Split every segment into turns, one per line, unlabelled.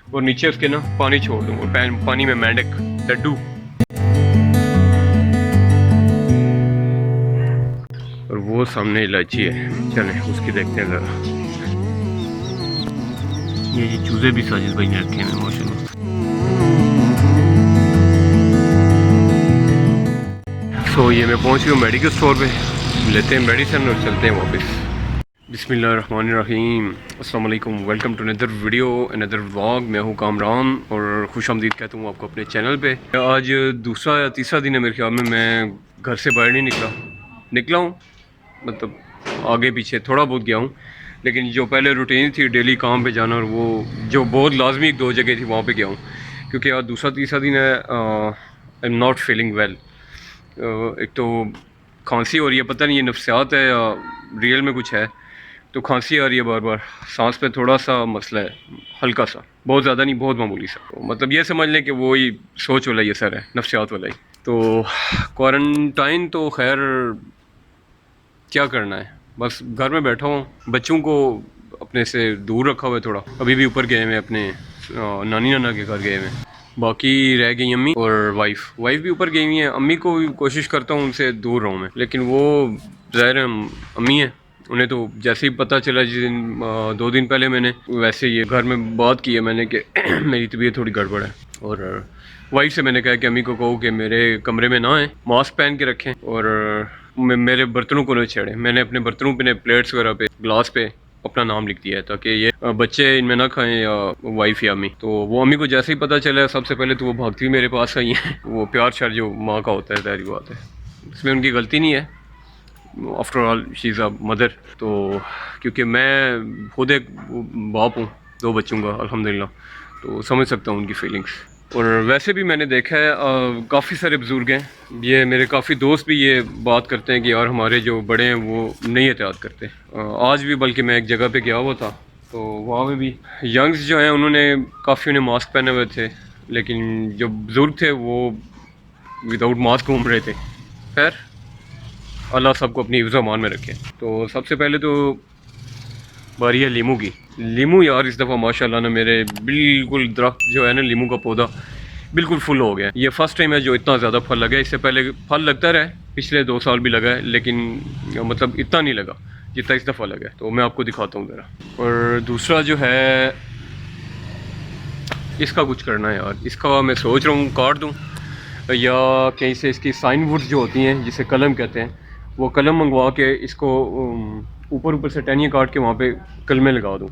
और नीचे उसके ना पानी छोड़ दूँ और पानी में मेंढक लड्डू। और वो सामने इलायची है, चलें उसकी देखते हैं ज़रा। ये चूज़े भी साजिद भाई ने रखे हैं माशाल्लाह। तो ये मैं पहुंच गया मेडिकल स्टोर पे, लेते हैं मेडिसिन और चलते हैं वापस। बिस्मिल्लाहिर्रहमानिर्रहीम, अस्सलाम वालेकुम, welcome to another video, another vlog. मैं हूँ कामरान और खुश आमदीद कहता हूँ आपको अपने चैनल पे। आज दूसरा या तीसरा दिन है मेरे ख्याल में, मैं घर से बाहर नहीं निकला हूँ, मतलब आगे पीछे थोड़ा बहुत गया हूँ, लेकिन जो पहले रूटीन थी डेली काम पे जाना, और वो जो बहुत लाजमी एक दो जगह थी वहाँ पे गया हूँ, क्योंकि आज दूसरा तीसरा दिन है। I am not feeling well. एक तो खांसी हो रही है, पता नहीं ये नफ्सियात है या रियल में कुछ है। तो खांसी आ रही है बार बार, सांस पे थोड़ा सा मसला है, हल्का सा, बहुत ज़्यादा नहीं, बहुत मामूली सा। तो मतलब ये समझ लें कि वो ही सोच वाला ही असर है, नफ्सियात वाला ही। तो क्वारंटाइन तो खैर क्या करना है, बस घर में बैठा हूँ, बच्चों को अपने से दूर रखा हुआ है थोड़ा। अभी भी ऊपर गए हैं अपने नानी नाना के घर गए हैं। बाकी रह गई अम्मी और वाइफ भी ऊपर गई हुई हैं। अम्मी को भी कोशिश करता हूँ उनसे दूर रहूँ मैं, लेकिन वो ज़ाहिर है अम्मी है, उन्हें तो जैसे ही पता चला, जिस दिन 2 दिन पहले मैंने वैसे ये घर में बात की है मैंने कि मेरी तबीयत थोड़ी गड़बड़ है, और वाइफ से मैंने कहा कि अम्मी को कहो कि मेरे कमरे में ना आए, मास्क पहन के रखें, और मेरे बर्तनों को न छेड़े। मैंने अपने बर्तनों पे, प्लेट्स वगैरह पे, ग्लास पे अपना नाम लिख दिया है, ताकि ये बच्चे इनमें ना खाएं या वाइफ या अम्मी। तो वो अम्मी को जैसे ही पता चला, सबसे पहले तो वो भागती हुई मेरे पास आई हैं। वो प्यार श्यार जो माँ का होता है, ज़ाहिर बात है, इसमें उनकी गलती नहीं है, after all she is a mother. तो क्योंकि मैं खुद एक बाप हूँ 2 बच्चों का अल्हम्दुलिल्लाह, तो समझ सकता हूँ उनकी फीलिंग्स। और वैसे भी मैंने देखा है काफ़ी सारे बुज़ुर्ग हैं, ये मेरे काफ़ी दोस्त भी ये बात करते हैं कि यार हमारे जो बड़े हैं वो नहीं एहतियात करते। आज भी बल्कि मैं एक जगह पे गया हुआ था, तो वहाँ पे भी यंग्स जो हैं उन्होंने काफ़ी, उन्हें मास्क पहने हुए थे, लेकिन जो बुज़ुर्ग थे वो विदाउट मास्क घूम रहे थे। खैर अल्लाह सबको अपनी हिफ्ज़ अमान में रखे। तो सबसे पहले तो बारी है लीमू की। लीमू यार इस दफ़ा माशाल्लाह ना मेरे बिल्कुल दरख्त जो है ना, लीमू का पौधा बिल्कुल फुल हो गया। ये फ़र्स्ट टाइम है जो इतना ज़्यादा फल लगा है। इससे पहले फल लगता रहा, पिछले 2 साल भी लगा है, लेकिन मतलब इतना नहीं लगा जितना इस दफ़ा लगा है। तो मैं आपको दिखाता हूँ ज़रा। और दूसरा जो है, इसका कुछ करना है यार, इसका मैं सोच रहा हूँ काट दूँ, या कहीं से इसकी साइन वुड्स जो होती हैं जिसे कलम कहते हैं, वो कलम मंगवा के इसको ऊपर से टहनियाँ काट के वहाँ पे कलमें लगा दूँ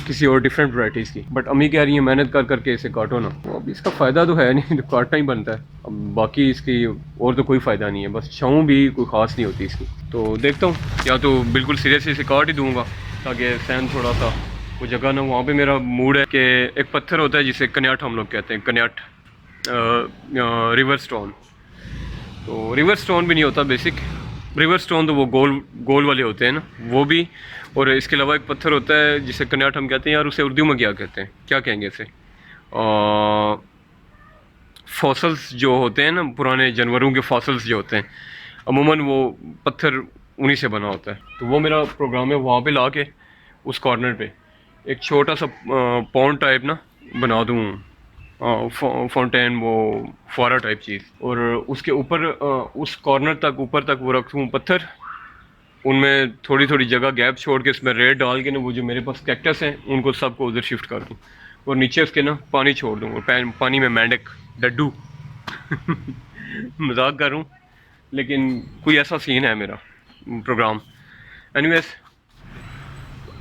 किसी और डिफरेंट वैराइटीज़ की। बट अम्मी कह रही है मेहनत कर करके इसे काटो ना। तो अब इसका फ़ायदा तो है नहीं, तो काटना ही बनता है। अब बाकी इसकी और तो कोई फ़ायदा नहीं है, बस छाँव भी कोई ख़ास नहीं होती इसकी। तो देखता हूँ, या तो बिल्कुल सीरियसली इसे काट ही दूँगा, ताकि सहन थोड़ा सा वो जगह ना, वहाँ पे मेरा मूड है कि एक पत्थर होता है जिसे कन्याट हम लोग कहते हैं, कन्याट, रिवर स्टोन। तो रिवर स्टोन भी नहीं होता बेसिक, रिवर स्टोन तो वो गोल गोल वाले होते हैं ना, वो भी। और इसके अलावा एक पत्थर होता है जिसे कन्याट हम कहते हैं यार, उसे उर्दू में क्या कहते हैं, क्या कहेंगे इसे, फॉसल्स जो होते हैं ना, पुराने जानवरों के फॉसल्स जो होते हैं, अमूमन वो पत्थर उन्हीं से बना होता है। तो वो मेरा प्रोग्राम है, वहाँ पे ला के उस कॉर्नर पे एक छोटा सा पॉन्ड टाइप ना बना दूँ, फाउंटेन, वो फुआरा टाइप चीज़, और उसके ऊपर उस कॉर्नर तक, ऊपर तक वो रखूँ पत्थर, उनमें थोड़ी थोड़ी जगह गैप छोड़ के उसमें रेत डाल के ना, वो जो मेरे पास कैक्टस हैं उनको सबको उधर शिफ्ट कर दूँ, और नीचे उसके ना पानी छोड़ दूँ, और पानी में मेंढक लड्डू। मजाक कर रहा हूँ, लेकिन कोई ऐसा सीन है मेरा प्रोग्राम। एनीवेज,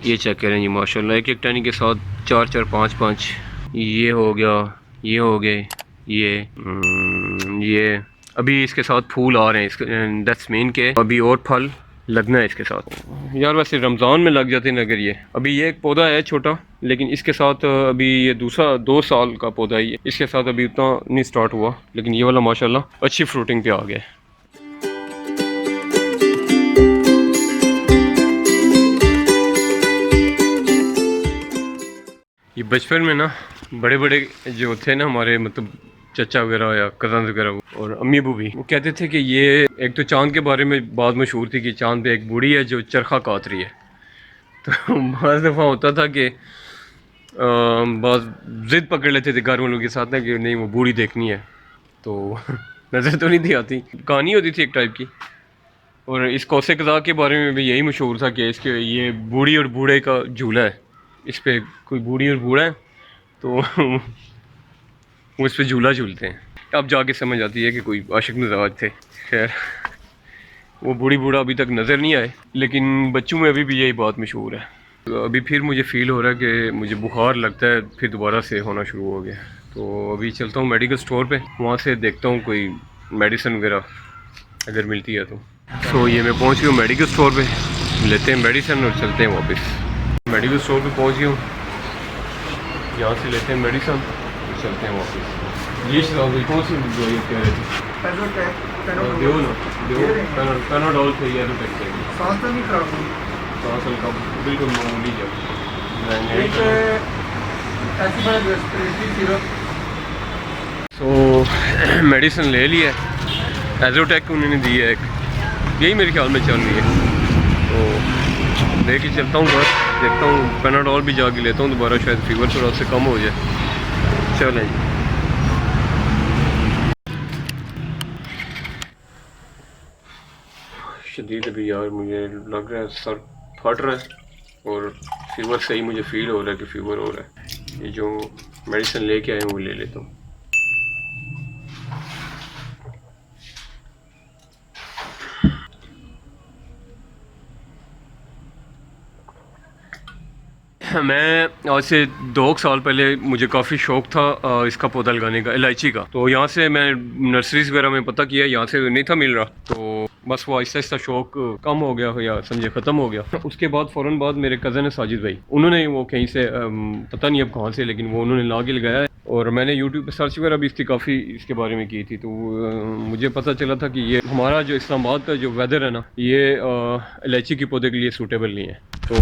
ये चेक करें जी माशाल्लाह, एक एक टहनी के साथ 4 4 5 5, ये हो गया, ये हो गए, ये अभी इसके साथ फूल आ रहे हैं, इसके दैट्स मीन के अभी और फल लगना है इसके साथ। यार वैसे रमज़ान में लग जाते हैं अगर ये। अभी ये एक पौधा है छोटा, लेकिन इसके साथ अभी ये दूसरा 2 साल का पौधा है ये, इसके साथ अभी उतना नहीं स्टार्ट हुआ, लेकिन ये वाला माशाल्लाह अच्छी फ्रूटिंग पे आ गया। ये बचपन में ना बड़े बड़े जो थे ना हमारे, मतलब चचा वगैरह या कज़न वगैरह और अम्मी अबू भी, वो कहते थे कि ये एक तो चांद के बारे में बात मशहूर थी कि चांद पे एक बूढ़ी है जो चरखा काट रही है। तो बज़ दफ़ा होता था कि बस ज़िद पकड़ लेते थे घर वालों के साथ ना कि नहीं वो बूढ़ी देखनी है, तो नज़र तो नहीं थी आती, कहानी होती थी एक टाइप की। और इस कौसे कज़ा के बारे में भी यही मशहूर था कि इसके ये बूढ़ी और बूढ़े का झूला है, इस पर कोई बूढ़ी और बूढ़ा है तो वो इस पर झूला झूलते हैं। अब जाके समझ आती है कि कोई आशिक मिजाज थे। खैर वो बूढ़ी बूढ़ा अभी तक नज़र नहीं आए, लेकिन बच्चों में अभी भी यही बात मशहूर है। तो अभी फिर मुझे फ़ील हो रहा है कि मुझे बुखार लगता है, फिर दोबारा से होना शुरू हो गया। तो अभी चलता हूँ मेडिकल स्टोर पे, वहाँ से देखता हूँ कोई मेडिसिन वगैरह अगर मिलती है तो ये मैं पहुँच गया हूँ मेडिकल स्टोर पे, लेते हैं मेडिसिन और चलते हैं वापस। मेडिकल स्टोर पे पहुँच गया हूँ, यहाँ से लेते हैं मेडिसिन और चलते हैं वापस। ये कौन सी दवाई कह रहे थे? देव ना देव पैनाडोल चाहिए, एलोटेक चाहिए।
सांस तो नहीं खराब हुई?
सांस हल्का बिल्कुल मामूली तो मेडिसिन ले लिया, एलोटेक उन्होंने दी है एक, यही मेरे ख्याल में चल रही है, तो लेके चलता हूँ घर, देखता हूँ पैनाडोल भी जाके लेता हूँ दोबारा, शायद फीवर थोड़ा सा कम हो जाए। चलें जी। शदीद अभी यार मुझे लग रहा है सर फट रहा है और फीवर सही मुझे फील हो रहा है कि फीवर हो रहा है। ये जो मेडिसिन लेके आए हैं वो ले लेता हूँ। मैं आज से 2 साल पहले मुझे काफ़ी शौक था इसका पौधा लगाने का, इलायची का। तो यहाँ से मैं नर्सरीज वगैरह में पता किया, यहाँ से नहीं था मिल रहा, तो बस वो आहिस्ता आहिस्ता शौक कम हो गया या समझे ख़त्म हो गया। उसके बाद फ़ौरन बाद मेरे कज़न है साजिद भाई, उन्होंने वो कहीं से पता नहीं अब कहाँ से, लेकिन वो उन्होंने ला के लगाया है। और मैंने यूट्यूब पे सर्च वगैरह भी इसकी काफ़ी इसके बारे में की थी, तो मुझे पता चला था कि ये हमारा जो इस्लामाबाद का जो वेदर है ना, ये इलायची के पौधे के लिए सूटेबल नहीं है। तो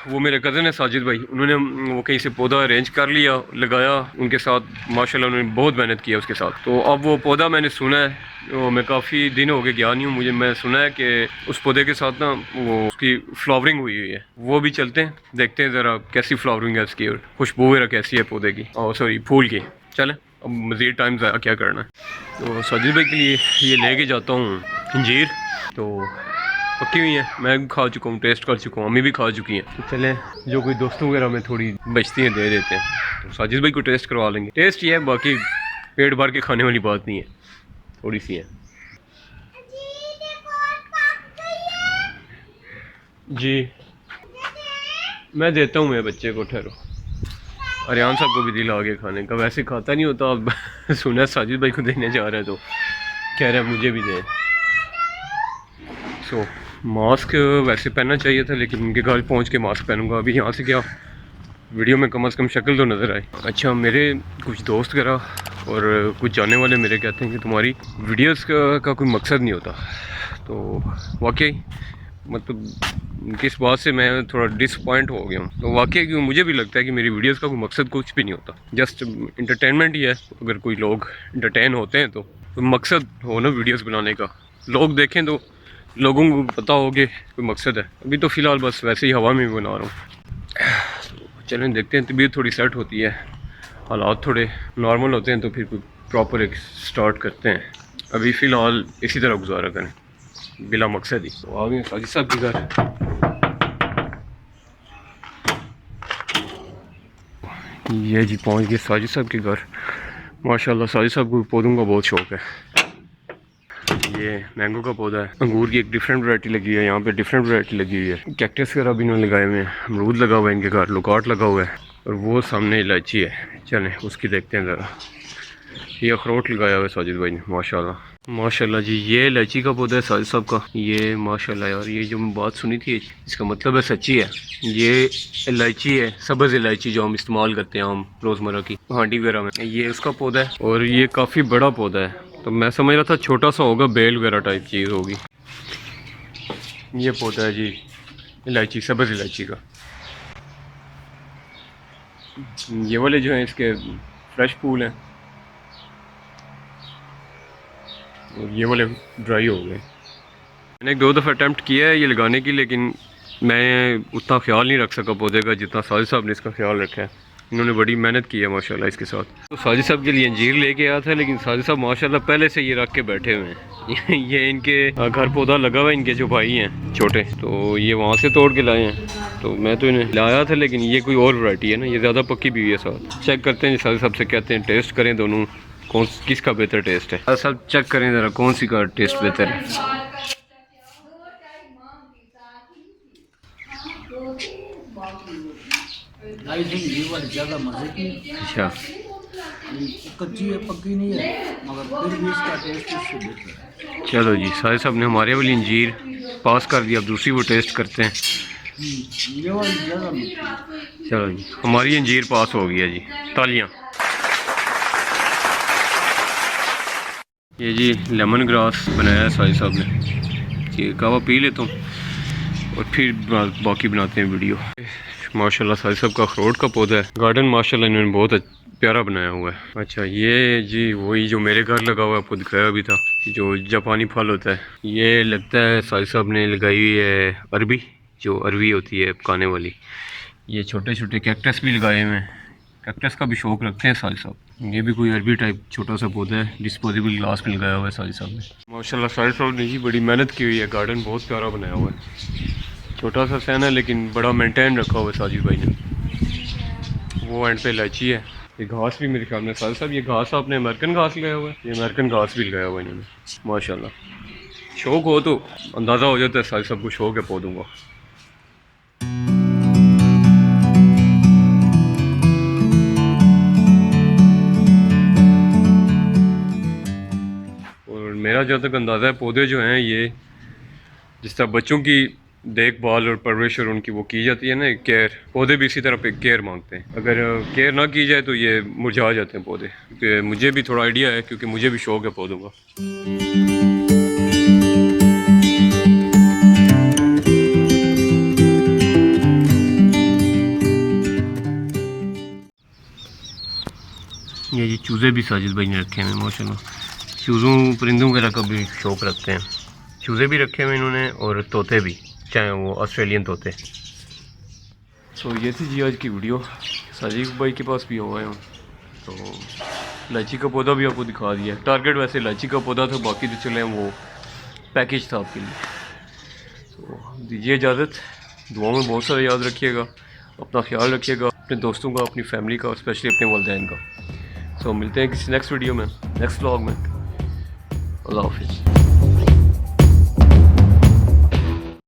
वो मेरे कज़न है साजिद भाई, उन्होंने वो कहीं से पौधा अरेंज कर लिया, लगाया उनके साथ, माशाल्लाह उन्होंने बहुत मेहनत किया उसके साथ। तो अब वो पौधा मैंने सुना है, वो मैं काफ़ी दिन हो गए गया नहीं हूँ, मुझे मैं सुना है कि उस पौधे के साथ ना वो उसकी फ्लावरिंग हुई हुई है। वो भी चलते हैं, देखते हैं ज़रा कैसी फ्लावरिंग है उसकी और खुशबू वगैरह कैसी है पौधे की, और सॉरी फूल की। चलें अब मज़ीद टाइम ज़्यादा क्या करना है। तो साजिद भाई के लिए ये लेके जाता हूँ अंजीर, तो पकी हुई है, मैं भी खा चुका हूँ, टेस्ट कर चुका हूँ, अम्मी भी खा चुकी हैं। तो चलें जो कोई दोस्तों वगैरह में थोड़ी बचती हैं दे देते हैं, तो साजिद भाई को टेस्ट करवा लेंगे। टेस्ट ये है, बाकी पेट भर के खाने वाली बात नहीं है, थोड़ी सी है जी। मैं देता हूँ मेरे बच्चे को, ठहरो। अरियान साहब को भी दिल आ गया खाने का, वैसे खाता नहीं होता, अब सुना साजिद भाई को देने जा रहा है तो कह रहा है मुझे भी दे। सो मास्क वैसे पहनना चाहिए था, लेकिन उनके घर पहुंच के मास्क पहनूंगा। अभी यहाँ से क्या वीडियो में कम से कम शक्ल तो नज़र आए। अच्छा, मेरे कुछ दोस्त वगैरह और कुछ जानने वाले मेरे कहते हैं कि तुम्हारी वीडियोस का कोई मकसद नहीं होता, तो वाकई मतलब किस बात से मैं थोड़ा डिसपॉइंट हो गया हूँ। तो वाकई क्यों मुझे भी लगता है कि मेरी वीडियोस का कोई मकसद कुछ भी नहीं होता, जस्ट इंटरटेनमेंट ही है। अगर कोई लोग इंटरटेन होते हैं तो मकसद हो ना वीडियोस बनाने का, लोग देखें तो लोगों को पता हो कि कोई मकसद है। अभी तो फ़िलहाल बस वैसे ही हवा में बना रहा हूँ। चलें देखते हैं, तबीयत थोड़ी सेट होती है, हालात थोड़े नॉर्मल होते हैं तो फिर कोई प्रॉपर एक स्टार्ट करते हैं। अभी फ़िलहाल इसी तरह गुजारा करें बिला मकसद ही। तो आ गए साजिद साहब के घर। ये जी पहुंच गए साजिद साहब के घर। माशाल्लाह साजिद साहब को पौधों का बहुत शौक़ है। ये मैंगो का पौधा है, अंगूर की एक डिफरेंट वैरायटी लगी है, यहाँ पे डिफरेंट वैरायटी लगी हुई है, कैक्टस वगैरह भी इन्होंने लगाए हुए हैं, अमरूद लगा हुआ है इनके घर, लोकाट लगा हुआ है, और वो सामने इलायची है। चलें उसकी देखते हैं ज़रा। ये अखरोट लगाया हुआ है साजिद भाई ने, माशाल्लाह माशाल्लाह जी। ये इलायची का पौधा है साजिद साहब का। ये माशाल्लाह यार, ये जो बात सुनी थी इसका मतलब है सच्ची है। ये इलायची है, सब्ज़ इलायची जो हम इस्तेमाल करते हैं हम रोज़मर्रा की हांडी वगैरह में, ये उसका पौधा है और ये काफ़ी बड़ा पौधा है। तो मैं समझ रहा था छोटा सा होगा, बेल वगैरह टाइप चीज़ होगी। ये पौधा है जी इलायची, सब्ज़ इलायची का। ये वाले जो हैं इसके फ्रेश फूल हैं और ये वाले ड्राई हो गए। मैंने 1-2 दफ़ा अटैम्प्ट किया है ये लगाने की, लेकिन मैं उतना ख्याल नहीं रख सका पौधे का जितना साजिद साहब ने इसका ख्याल रखा है। इन्होंने बड़ी मेहनत की है माशाल्लाह इसके साथ। तो साजिद साहब के लिए अंजीर लेके आया था, लेकिन साजिद साहब माशाल्लाह पहले से ये रख के बैठे हुए हैं। ये इनके घर पौधा लगा हुआ है, इनके जो भाई हैं छोटे, तो ये वहाँ से तोड़ के लाए हैं। तो मैं तो इन्हें लाया था, लेकिन ये कोई और वैरायटी है ना, ये ज़्यादा पक्की भी हुई है साथ। चेक करते हैं साजिद साहब से, कहते हैं टेस्ट करें दोनों, कौन किसका बेहतर टेस्ट है। सब चेक करें ज़रा कौन सी का टेस्ट बेहतर है।
आई थिंक ये वाली ज़्यादा मज़े की।
अच्छा,
कच्ची है, पक्की नहीं है, मगर फिर भी इसका टेस्ट इससे बेहतर है।
चलो जी, साजिद साहब ने हमारे वाली अंजीर पास कर दिया, अब दूसरी वो टेस्ट करते हैं।
ये वाली ज़्यादा मीठी है।
चलो जी, हमारी अंजीर पास हो गई है जी, तालियां। ये जी लेमन ग्रास बनाया है साजिद साहब ने। ये कहवा पी लेता हूँ और फिर बाकी बनाते हैं वीडियो। माशाल्लाह साजिद साहब का अखरोट का पौधा है। गार्डन माशाल्लाह इन्होंने बहुत प्यारा बनाया हुआ है। अच्छा, ये जी वही जो मेरे घर लगा हुआ है, आपको दिखाया भी था, जो जापानी फल होता है। ये लगता है साजिद साहब ने लगाई हुई है अरबी, जो अरबी होती है पकाने वाली। ये छोटे छोटे कैक्टस भी लगाए हुए हैं, कैक्टस का भी शौक़ रखते हैं साजिद साहब। ये भी कोई अरबी टाइप छोटा सा पौधा है, डिस्पोजेबल ग्लास में लगाया हुआ है साजिद साहब ने। माशाल्लाह साजिद साहब ने जी बड़ी मेहनत की हुई है, गार्डन बहुत प्यारा बनाया हुआ है। छोटा सा सहन है लेकिन बड़ा मेंटेन रखा हुआ है साजिद भाई ने। वो एंड पे इलायची है। ये घास भी मेरे ख्याल में साजिद साहब, ये घास आपने अमेरिकन घास लगाया हुआ है, ये अमेरिकन घास भी लगाया हुआ है इन्होंने माशाल्लाह। शौक़ हो तो अंदाज़ा हो जाता है साजिद साहब को शौक़ है पौधों का। और मेरा जहाँ तक अंदाज़ा है, पौधे जो हैं ये जिस तरह बच्चों की देखभाल और परवरिश और उनकी वो की जाती है ना, केयर, पौधे भी इसी तरह पे केयर मांगते हैं। अगर केयर ना की जाए तो ये मुरझा जाते हैं पौधे। क्योंकि मुझे भी थोड़ा आइडिया है, क्योंकि मुझे भी शौक़ है पौधों का। ये जी चूज़े भी साजिद भाई ने रखे हैं माशाल्लाह। चूज़ों परिंदों वगैरह का भी शौक़ रखते हैं। चूज़े भी रखे हुए इन्होंने और तोते भी, चाहे वो ऑस्ट्रेलियन तोते। तो ये थी जी आज की वीडियो। साजिद भाई के पास भी हुआ है, तो इलायची का पौधा भी आपको दिखा दिया। टारगेट वैसे इलायची का पौधा था, बाकी तो चले वो पैकेज था आपके लिए। तो दीजिए इजाज़त, दुआ में बहुत सारा याद रखिएगा, अपना ख्याल रखिएगा, अपने दोस्तों का, अपनी फैमिली का और स्पेशली अपने वालिदैन का। तो मिलते हैं किसी नेक्स्ट वीडियो में, नेक्स्ट व्लॉग में। अल्लाह हाफिज़।